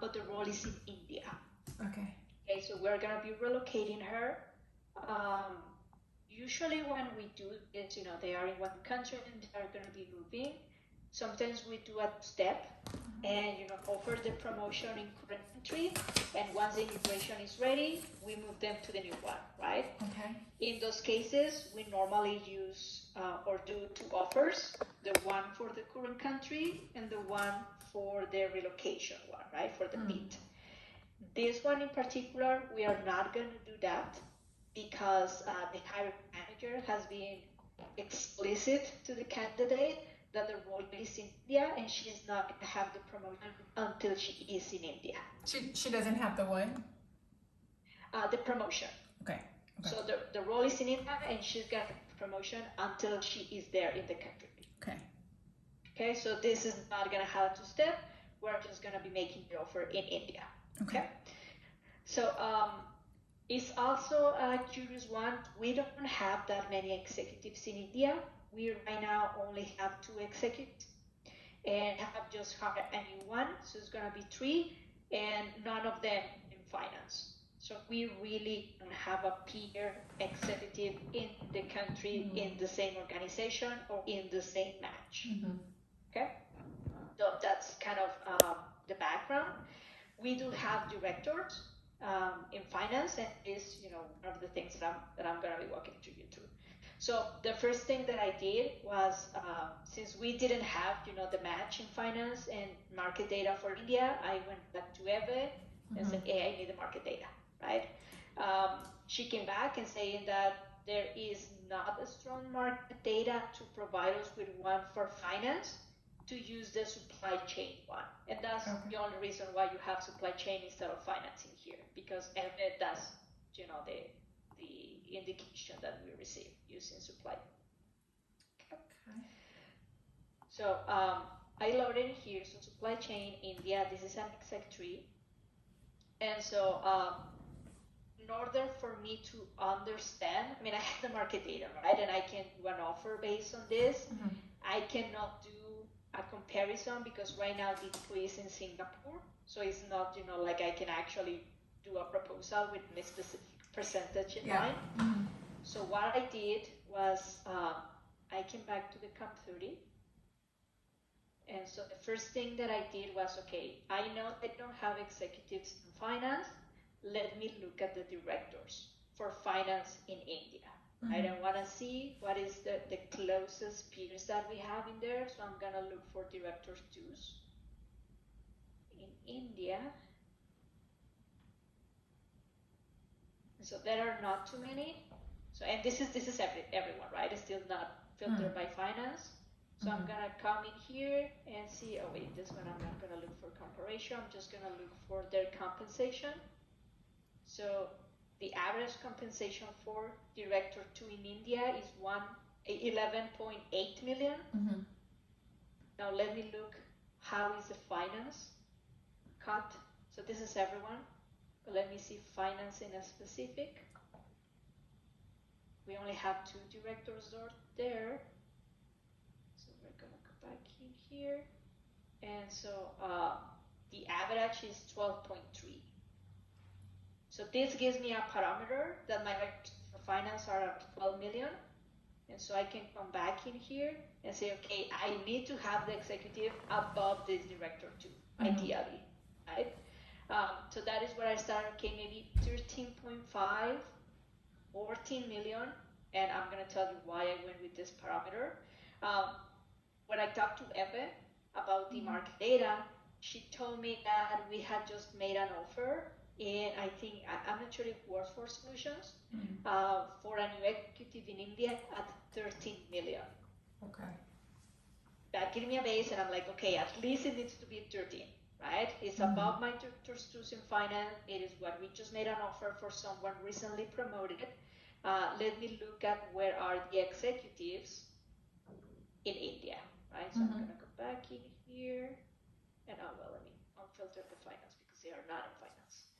but the role is in India. Okay. Okay, so we're gonna be relocating her. Usually when we do this, they are in one country and they are gonna be moving. Sometimes we do a step and offer the promotion in current country, and once the immigration is ready, we move them to the new one, right? Okay. In those cases, we normally use or do two offers, the one for the current country and the one for the relocation one, right, for the PIT. This one in particular, we are not going to do that because the hiring manager has been explicit to the candidate that the role is in India and she is not going to have the promotion until she is in India. She doesn't have the what? The promotion. Okay. So the role is in India and she's got the promotion until she is there in the country. Okay. Okay, so this is not going to have to step. We're just going to be making the offer in India. Okay. So it's also a curious one. We don't have that many executives in India. We right now only have 2 executives and have just hired a new one. So it's going to be 3 and none of them in finance. So we really don't have a peer executive in the country, in the same organization or in the same match. Okay. So that's kind of the background. We do have directors in finance, and is one of the things that I'm going to be walking you through. So the first thing that I did was since we didn't have the match in finance and market data for India, I went back to Eve and said, hey, I need the market data, right? She came back and saying that there is not a strong market data to provide us with one for finance, to use the supply chain one. And that's the only reason why you have supply chain instead of financing here, because that's the indication that we receive using supply. Okay. So I loaded here, so supply chain India, this is an exec tree. And so in order for me to understand, I mean, I have the market data, right? And I can do an offer based on this. I cannot do a comparison because right now the employee is in Singapore, so it's not like I can actually do a proposal with a specific percentage in mind. So what I did was I came back to the Comp 30, and so the first thing that I did was, okay, I know I don't have executives in finance. Let me look at the directors for finance in India. I don't want to see what is the closest peers that we have in there, so I'm going to look for directors twos in India. So there are not too many. So, and this is everyone, right? It's still not filtered by finance. So I'm going to come in here and see, oh wait, this one I'm not going to look for comparison. I'm just going to look for their compensation. So the average compensation for director 2 in India is 11.8 million. Now let me look how is the finance cut. So this is everyone, but let me see finance in a specific. We only have 2 directors there. So we're gonna go back in here. And so the average is 12.3. So this gives me a parameter that my directors for finance are at 12 million. And so I can come back in here and say, okay, I need to have the executive above this director too, ideally, right? So that is where I started, okay, maybe 13.5, 14 million. And I'm going to tell you why I went with this parameter. When I talked to Eve about the market data, she told me that we had just made an offer, and I think, I'm not sure if Workforce Solutions, for a new executive in India at 13 million. Okay. That gave me a base, and I'm like, okay, at least it needs to be 13, right? It's above my director's twos in finance. It is what we just made an offer for someone recently promoted. Let me look at where are the executives in India, right? So I'm going to go back in here, and let me unfilter the finance because they are not in finance.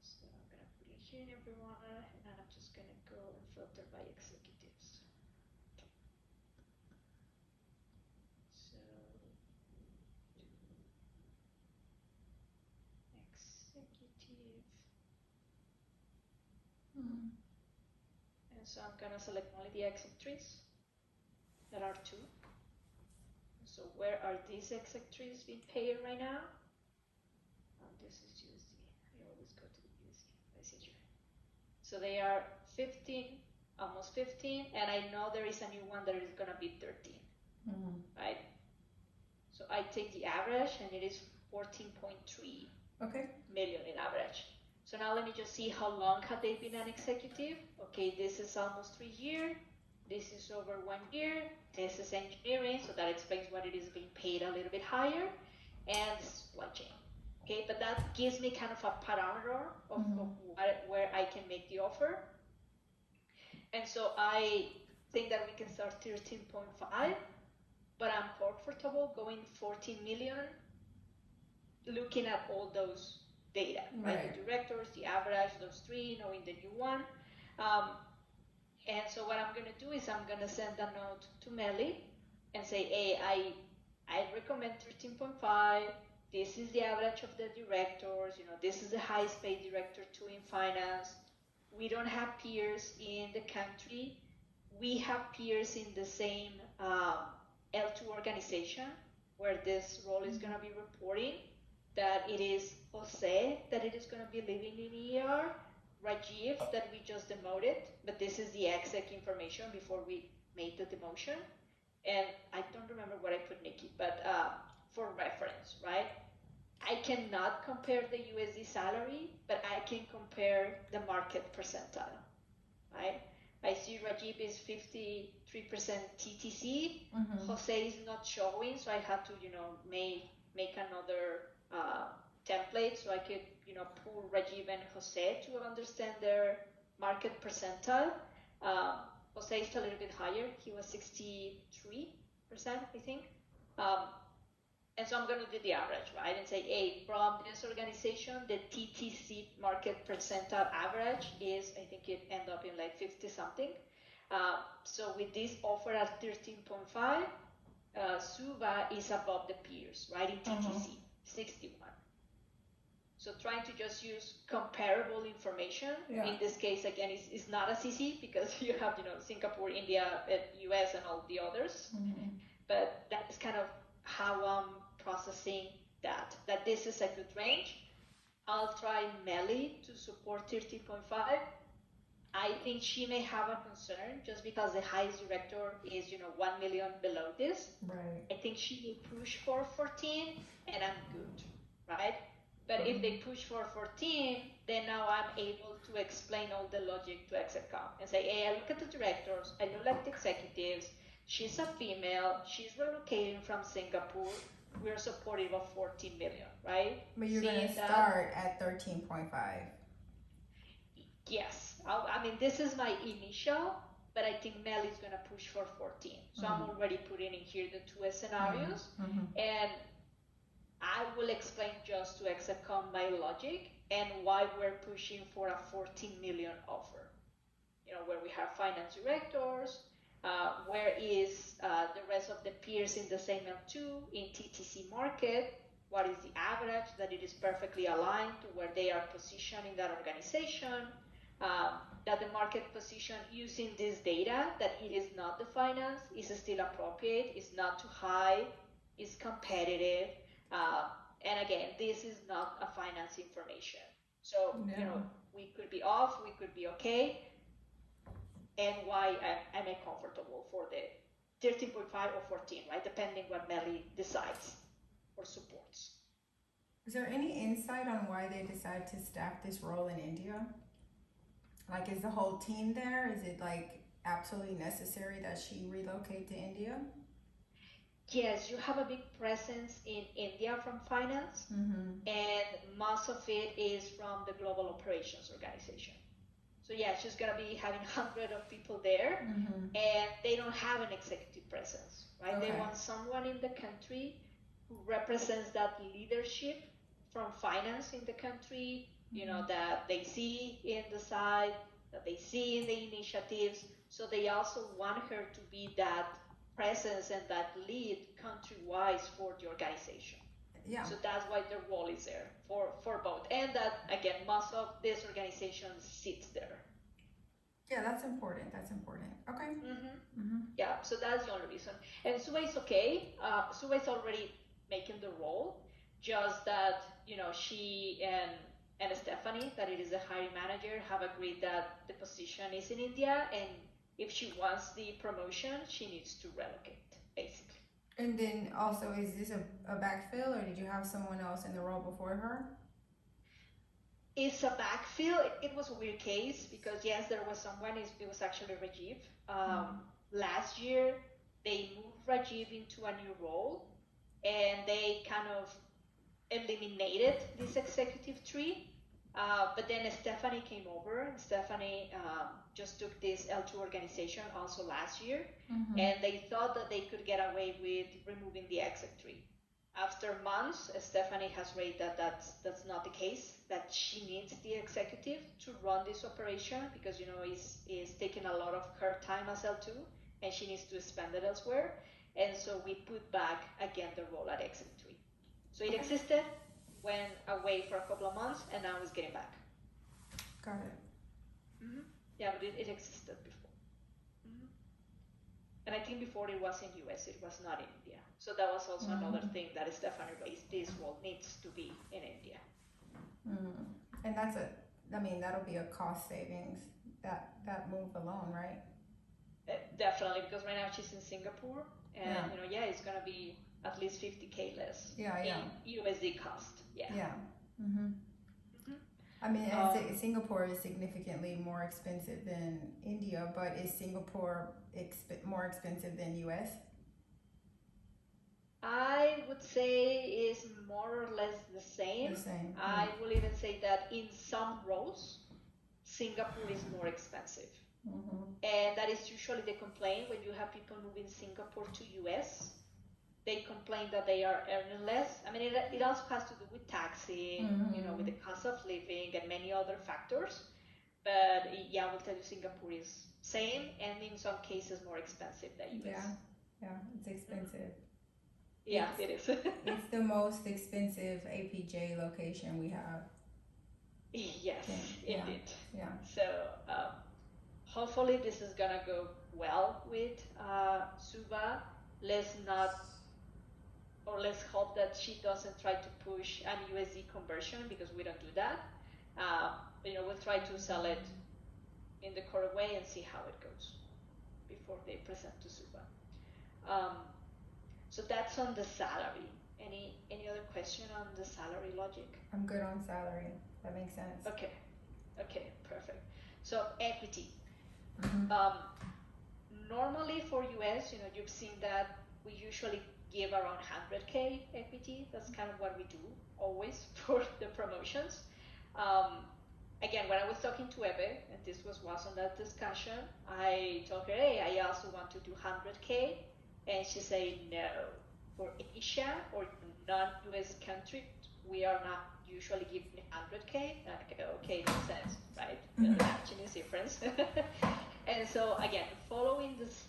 So I'm going to put in here everyone, and I'm just going to go and filter by executives. So And so I'm gonna select only the exec trees. There are 2. So where are these exec trees being paid right now? This is USD. I always go to the USD. That's easier. So they are 15, almost 15, and I know there is a new one that is gonna be 13, right? So I take the average, and it is 14.3 million in average. So now let me just see how long have they been an executive. Okay, this is almost 3 years. This is over 1 year. This is engineering, so that explains what it is being paid a little bit higher, and supply chain. Okay, but that gives me kind of a parameter of where I can make the offer. And so I think that we can start 13.5, but I'm comfortable going 14 million, looking at all those data, right? The directors, the average, those 3, knowing the new one. And so what I'm gonna do is I'm gonna send a note to Melly and say, hey, I recommend 13.5. This is the average of the directors. This is the highest paid director 2 in finance. We don't have peers in the country. We have peers in the same L2 organization where this role is gonna be reporting, that it is Jose that it is gonna be living in ER, Rajiv that we just demoted, but this is the exec information before we made the demotion. And I don't remember what I put, Nikki, but for reference, right? I cannot compare the USD salary, but I can compare the market percentile, right? I see Rajiv is 53% TTC. Jose is not showing, so I had to, make another template so I could, pull Rajiv and Jose to understand their market percentile. Jose is a little bit higher. He was 63%, I think. And so I'm going to do the average, right? And say, hey, from this organization, the TTC market percentile average is, I think it ended up in like 50 something. So with this offer at 13.5, Suva is above the peers, right? In TTC, 61. So trying to just use comparable information. In this case, again, is not a CC because you have, Singapore, India, US, and all the others. But that is kind of how I'm processing that this is a good range. I'll try Melly to support 13.5. I think she may have a concern just because the highest director is, 1 million below this. Right. I think she will push for 14, and I'm good, right? But if they push for 14, then now I'm able to explain all the logic to Exec and say, hey, I look at the directors, I look at the executives, she's a female, she's relocating from Singapore, we're supportive of 14 million, right? But you're going to start at 13.5. Yes. I mean, this is my initial, but I think Mel is going to push for 14. So I'm already putting in here the 2 scenarios. And I will explain just to Execom my logic and why we're pushing for a 14 million offer. Where we have finance directors, where is the rest of the peers in the same L2 in TTC market, what is the average, that it is perfectly aligned to where they are positioned in that organization, that the market position using this data, that it is not the finance, is still appropriate, is not too high, is competitive. And again, this is not a finance information. So, we could be off, we could be okay. And why am I comfortable for the 13.5 or 14, right? Depending what Melly decides or supports. Is there any insight on why they decided to staff this role in India? Like, is the whole team there? Is it like absolutely necessary that she relocate to India? Yes, you have a big presence in India from finance, and most of it is from the Global Operations Organization. So yeah, she's gonna be having hundreds of people there, and they don't have an executive presence, right? They want someone in the country who represents that leadership from finance in the country, that they see in the side, that they see in the initiatives. So they also want her to be that presence and that lead country-wise for the organization. Yeah. So that's why the role is there for both. And that, again, most of this organization sits there. Yeah, that's important. That's important. Okay. Yeah, so that's the only reason. And Suba is okay. Suba is already making the role, just that she and Stephanie, that it is the hiring manager, have agreed that the position is in India, and if she wants the promotion, she needs to relocate, basically. And then also, is this a backfill, or did you have someone else in the role before her? It's a backfill. It was a weird case because yes, there was someone. It was actually Rajiv. Last year, they moved Rajiv into a new role, and they kind of eliminated this executive tree. But then Stephanie came over. Stephanie just took this L2 organization also last year, and they thought that they could get away with removing the exec tree. After months, Stephanie has raised that that's not the case, that she needs the executive to run this operation because is taking a lot of her time as L2, and she needs to spend it elsewhere. And so we put back again the role at exec tree. So it existed, went away for a couple of months, and now it's getting back. Got it. Yeah, but it existed before. And I think before it was in US, it was not in India. So that was also another thing that Stephanie raised. This role needs to be in India. And that'll be a cost savings, that move alone, right? Definitely, because right now she's in Singapore, and it's gonna be at least 50K less in USD cost. Yeah. I mean, Singapore is significantly more expensive than India, but is Singapore more expensive than US? I would say is more or less the same. I will even say that in some roles, Singapore is more expensive. And that is usually the complaint when you have people moving Singapore to US. They complain that they are earning less. I mean, it also has to do with taxing, with the cost of living and many other factors. But yeah, I will tell you Singapore is same, and in some cases more expensive than US. Yeah, it's expensive. Yeah, it is. It's the most expensive APJ location we have. Yes, indeed. Yeah. So hopefully this is gonna go well with Suba. Let's hope that she doesn't try to push an USD conversion, because we don't do that. We'll try to sell it in the correct way and see how it goes before they present to Suba. So that's on the salary. Any other question on the salary logic? I'm good on salary. That makes sense. Okay, perfect. So equity. Normally for US, you've seen that we usually give around 100K equity. That's kind of what we do always for the promotions. Again, when I was talking to Ebe, and this was on that discussion, I told her, hey, I also want to do 100K. And she said, no, for Asia or non-US countries, we are not usually giving 100K. Okay, makes sense, right? The action is different. And so again, following this,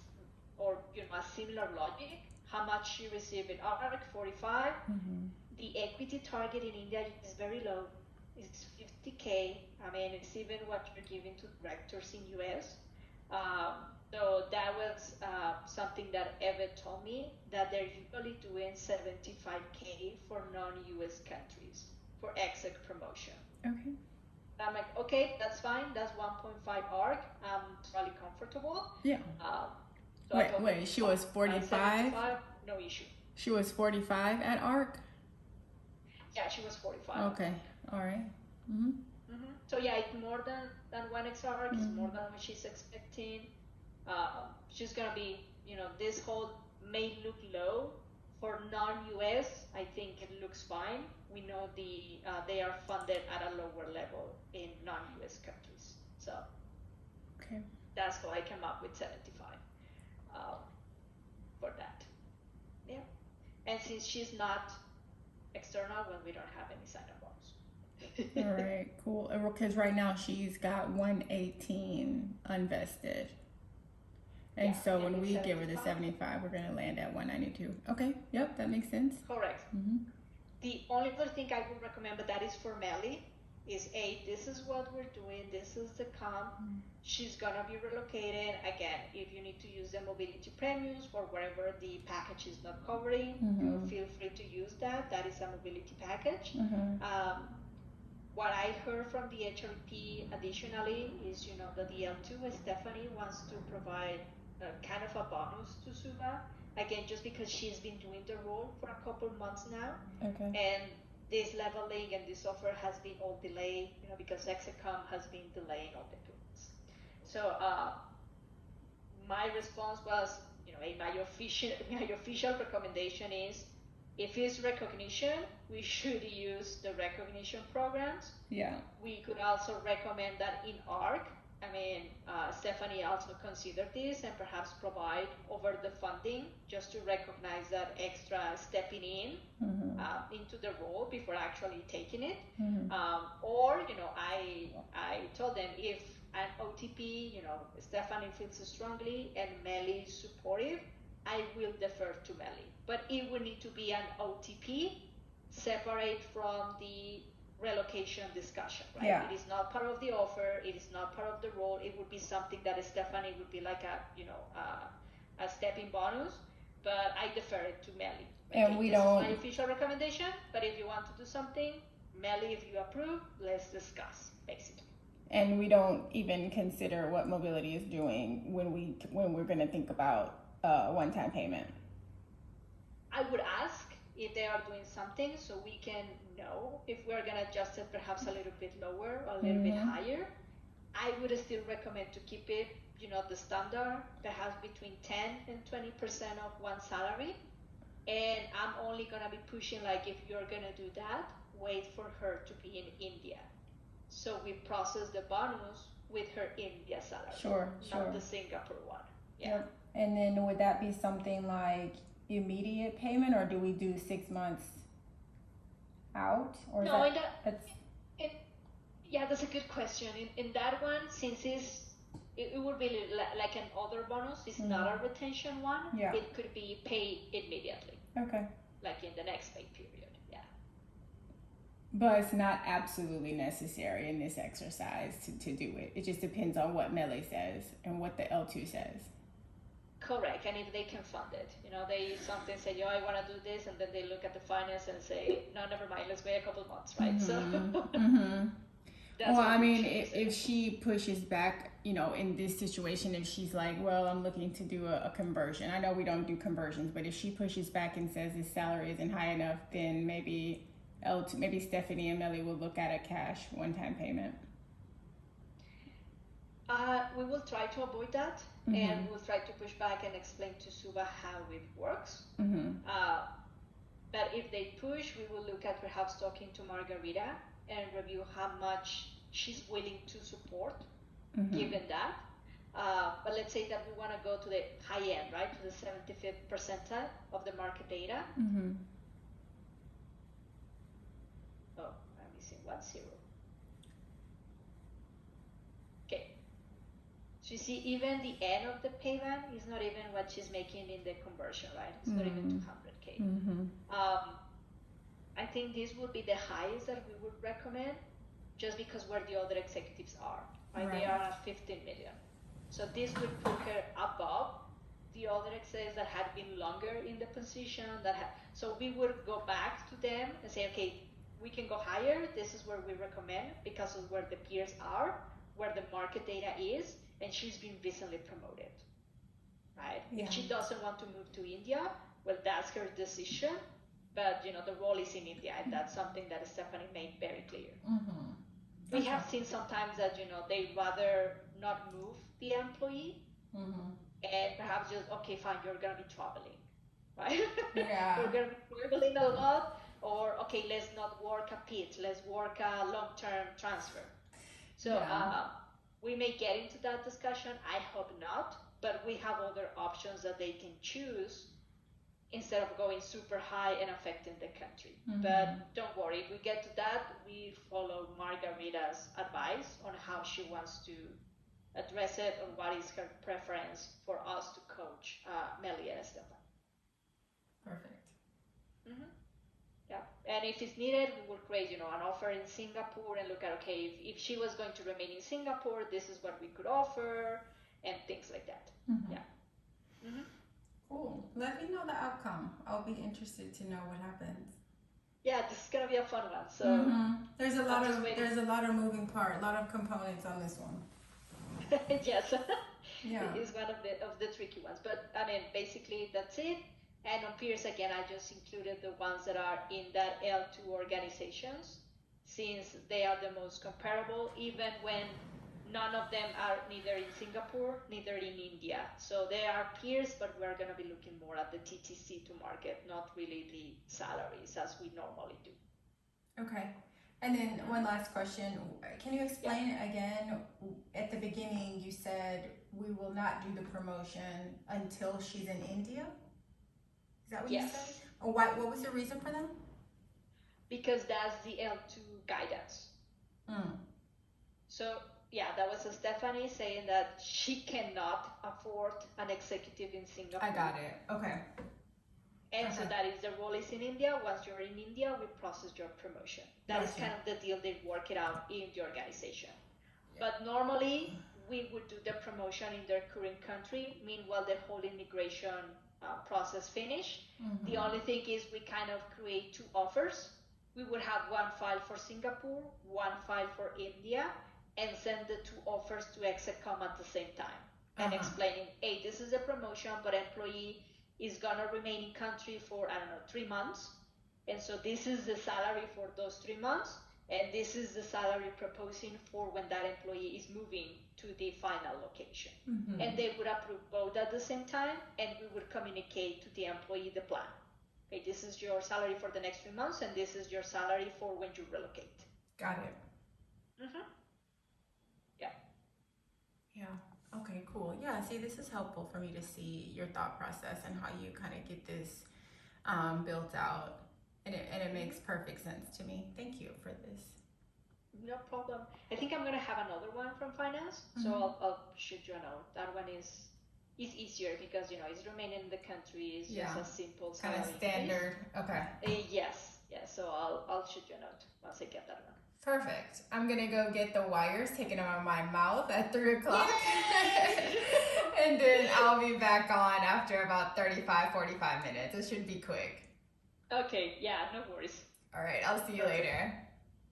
or a similar logic, how much you receive in ARC, 45. The equity target in India is very low. It's 50K. I mean, it's even what you're giving to directors in US. So that was something that Eve told me, that they're usually doing 75K for non-US countries for exec promotion. Okay. I'm like, okay, that's fine. That's 1.5 ARC. I'm totally comfortable. Yeah. So wait, she was 45? No issue. She was 45 at ARC? Yeah, she was 45. Okay, all right. So yeah, it's more than 1x ARC. It's more than what she's expecting. She's gonna be, this whole may look low for non-US. I think it looks fine. We know they are funded at a lower level in non-US countries. So okay, that's how I came up with 75 for that. Yeah, and since she's not external, when we don't have any sign-up bonus. All right, cool. Because right now she's got 118 unvested. And so when we give her the 75, we're going to land at 192. Okay, yep, that makes sense. Correct. The only other thing I would recommend, but that is for Melly, is, this is what we're doing, this is the comp. She's gonna be relocated. Again, if you need to use the mobility premiums for wherever the package is not covering, you feel free to use that. That is a mobility package. What I heard from the HRP additionally is, that the L2, Stephanie, wants to provide kind of a bonus to Suba. Again, just because she's been doing the role for a couple months now. Okay. And this leveling and this offer has been all delayed, because Exec has been delaying all the tools. So my response was, my official recommendation is, if it's recognition, we should use the recognition programs. Yeah. We could also recommend that in ARC. Stephanie also considered this and perhaps provide over the funding just to recognize that extra stepping in into the role before actually taking it. Or, I told them, if an OTP, Stephanie feels strongly and Melly is supportive, I will defer to Melly. But it would need to be an OTP separate from the relocation discussion, right? Yeah. It is not part of the offer. It is not part of the role. It would be something that Stephanie would be like a stepping bonus, but I defer it to Melly. And this is my official recommendation, but if you want to do something, Melly, if you approve, let's discuss, basically. And we don't even consider what mobility is doing when we're going to think about one-time payment. I would ask if they are doing something so we can know if we're going to adjust it perhaps a little bit lower or a little bit higher. I would still recommend to keep it, the standard, perhaps between 10 and 20% of one salary. And I'm only going to be pushing, if you're going to do that, wait for her to be in India. So we process the bonus with her India salary. Sure. Not the Singapore one. Yeah. Yep. And then would that be something like immediate payment, or do we do 6 months out? Or no, that's a good question. In that one, since it would be like an other bonus, it's not a retention one. Yeah. It could be paid immediately. Okay. Like in the next pay period. Yeah. But it's not absolutely necessary in this exercise to do it. It just depends on what Melly says and what the L2 says. Correct, and if they can fund it. They sometimes say, I want to do this, and then they look at the finance and say, no, never mind, let's wait a couple months, right? So. If she pushes back, in this situation, if she's like, well, I'm looking to do a conversion. I know we don't do conversions, but if she pushes back and says his salary isn't high enough, then maybe Stephanie and Melly will look at a cash one-time payment. We will try to avoid that, and we'll try to push back and explain to Suba how it works. But if they push, we will look at perhaps talking to Margarita and review how much she's willing to support, given that. But let's say that we want to go to the high end, right, to the 75th percentile of the market data. Oh, I'm missing 1 0. Okay. So you see, even the end of the payment is not even what she's making in the conversion, right? It's not even 200K. I think this would be the highest that we would recommend, just because where the other executives are, right? They are at 15 million. So this would put her above the other executives that had been longer in the position. So we would go back to them and say, okay, we can go higher. This is where we recommend because of where the peers are, where the market data is, and she's been recently promoted, right? Yeah. If she doesn't want to move to India, well, that's her decision. But, the role is in India, and that's something that Stephanie made very clear. We have seen sometimes that, they rather not move the employee and perhaps just, okay, fine, you're going to be traveling, right? Yeah. You're going to be traveling a lot, or, okay, let's not work a pitch, let's work a long-term transfer. So we may get into that discussion. I hope not, but we have other options that they can choose instead of going super high and affecting the country. But don't worry, if we get to that, we follow Margarita's advice on how she wants to address it and what is her preference for us to coach Melly and Stefan. Perfect. Yeah, And if it's needed, we will create, an offer in Singapore and look at, okay, if she was going to remain in Singapore, this is what we could offer and things like that. Yeah. Cool. Let me know the outcome. I'll be interested to know what happens. Yeah, this is gonna be a fun one. So there's a lot of moving parts, a lot of components on this one. Yes. Yeah. It's one of the tricky ones. But I mean, basically that's it. And on peers, again, I just included the ones that are in that L2 organizations, since they are the most comparable, even when none of them are neither in Singapore, neither in India. So they are peers, but we're going to be looking more at the TTC to market, not really the salaries as we normally do. Okay. And then one last question. Can you explain again, at the beginning you said we will not do the promotion until she's in India? Is that what you said? Oh, what was the reason for that? Because that's the L2 guidance. So yeah, that was Stephanie saying that she cannot afford an executive in Singapore. I got it. Okay. And so that is the role is in India. Once you're in India, we process your promotion. That is kind of the deal. They work it out in the organization. But normally, we would do the promotion in their current country. Meanwhile, the whole immigration process finished. The only thing is we kind of create two offers. We would have one file for Singapore, one file for India, and send the two offers to Exec at the same time. And explaining, hey, this is a promotion, but employee is gonna remain in country for, 3 months. And so this is the salary for those 3 months. And this is the salary proposing for when that employee is moving to the final location. And they would approve both at the same time, and we would communicate to the employee the plan. Okay, this is your salary for the next 3 months, and this is your salary for when you relocate. Got it. Yeah. Okay, cool. Yeah, see, this is helpful for me to see your thought process and how you kind of get this built out. And it makes perfect sense to me. Thank you for this. No problem. I think I'm going to have another one from finance, so I'll shoot you a note. That one is easier because, it's remaining in the country. It's just a simple kind of standard. Okay. Yes. So I'll shoot you a note once I get that one. Perfect. I'm going to go get the wires taken out of my mouth at 3 o'clock. And then I'll be back on after about 35, 45 minutes. It should be quick. Okay. Yeah, no worries. All right. I'll see you later.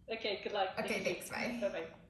Okay. Good luck. Okay. Thanks. Bye. Bye-bye.